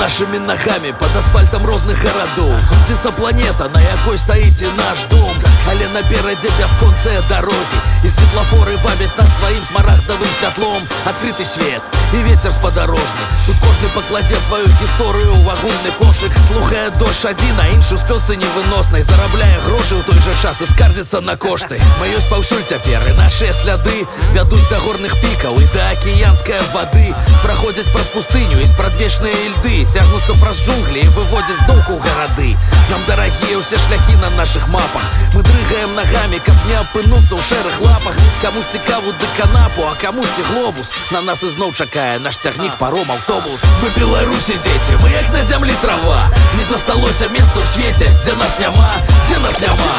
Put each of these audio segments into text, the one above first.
нашими ногами под асфальтам розных гарадоў. Крутится планета, на якой стаіце наш дом. Але наперадзе бясконцыя дарогі, і светлафоры вабяць нас сваім смарагдавым святлом. Адкрыты свет і вецер спадарожны. Тут кожны пакладзе сваю гісторыю ў агульны кошык. Слухае дождж адзін, а іншы ў спёцы невыноснай, зарабляе грошы ў той жа час і скардзіцца на кошты. Мы ёсць паўсюль цяпер, і нашыя сляды вядуць да горных пікаў і да акіянскай вады. Праходзяць праз пустыню і спрадвечныя льды, цягнуцца праз джунглі і выводзяць зноўку ў гарады. Нам дарагія ўсе шляхі на нашых мапах. Мы дрыгаем нагамі, каб не апынуцца ў шэрых лапах. Камусь цікаву ды канапу, а камусьці глобус. На нас ізноў чакае наш цягнік, паром, аўтобус. Мы Беларусі дзеці, мы як на зямлі трава. Не засталося месца ў свеце, дзе нас няма, дзе нас няма,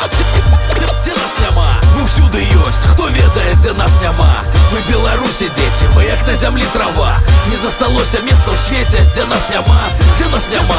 дзе нас няма. Мы ўсюды ёсць, хто ведае, дзе нас няма. Мы Беларусі дзеці, мы як на зямлі трава. Не засталося месца ў свеце, дзе нас няма, дзе нас няма,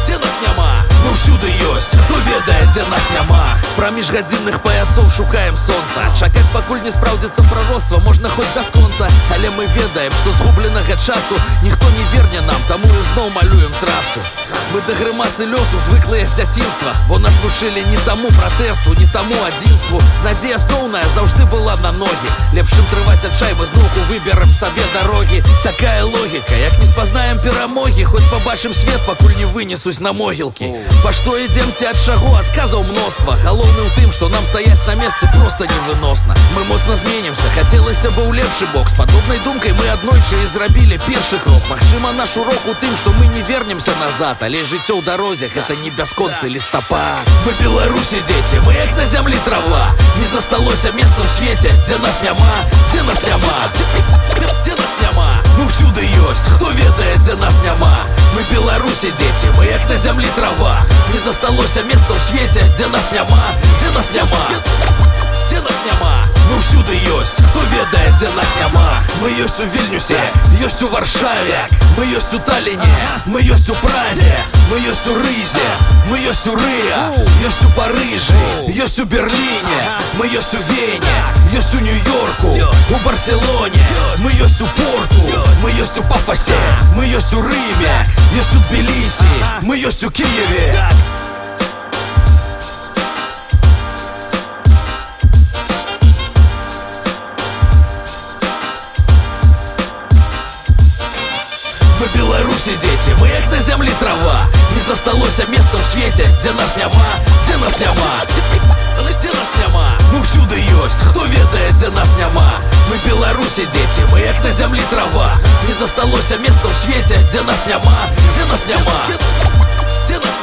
дзе нас няма. Мы ўсюды ёсць, хто ведае, дзе нас няма. Пра міжгадзінных паясоў шукаем сонца. Чакаць пакуль не спраўдзіцца прароцтва можна хоць бясконца. Але мы ведаем, што згубленага часу ніхто не верне нам, таму ізноў малюем трасу. Мы да грымасы лёсу звыклыя з дзяцінства, бо нас вучылі не таму пратэсту, не таму адзінству. Надзея асноўная заўжды была на ногі. Лепшым трываць адчай, мы зноўку выберам сабе дарогі. Такая логіка, як не спазнаем перамогі, хоць пабачым свет, пакуль не вынесуць на могілкі. Па што ідзем ці ад чаго, адказаў мноства. Галоўны ў тым, што нам стаяць на месцы проста невыносна. Мы моцна зменімся, хацелася бы ў лепшы бок. З падобнай думкай мы аднойчы і зрабілі першы крок. Магчыма, наш урок у тым, што мы не вернемся назад, але жыццё ў дарозе гэта не бясконцы лістапад. Мы Беларусі дзеці, мы як на зямлі трава. Не засталося месца ў свеце, дзе нас няма, дзе нас няма, дзе нас няма. Мы ўсюды ёсць, хто ведае, дзе нас няма. Мы Беларусі дзеці, мы як на зямлі трава. Не засталося месца ў свеце, дзе нас няма, дзе нас няма, дзе нас няма. Мы ўсюды ёсць, хто ведае, дзе нас няма. Мы ёсць у Вільнюсе, ёсць у Варшаве, мы ёсць у Талліне, мы ёсць у Празе, мы ёсць у Рызе, мы ёсць у Рыа, ёсць у Парыжы, ёсць у Берліне, мы ёсць у Вене, ёсць у Нью-Йорку, у Барселоне, мы ёсць у Порту, мы ёсць у Пафасе, мы ёсць у Рыме, ёсць у Тбілісі, мы ёсць у Киеве. Мы Беларусі дзеці, мы як на зямлі трава. Не засталося месца ў свеце, дзе нас няма, дзе нас няма, дзе нас няма. Мы ўсюды ёсць, хто ведае, дзе нас няма. Мы Беларусі дзеці, мы як на зямлі трава. Не засталося месца ў свеце, дзе нас няма, дзе нас няма, дзе нас няма.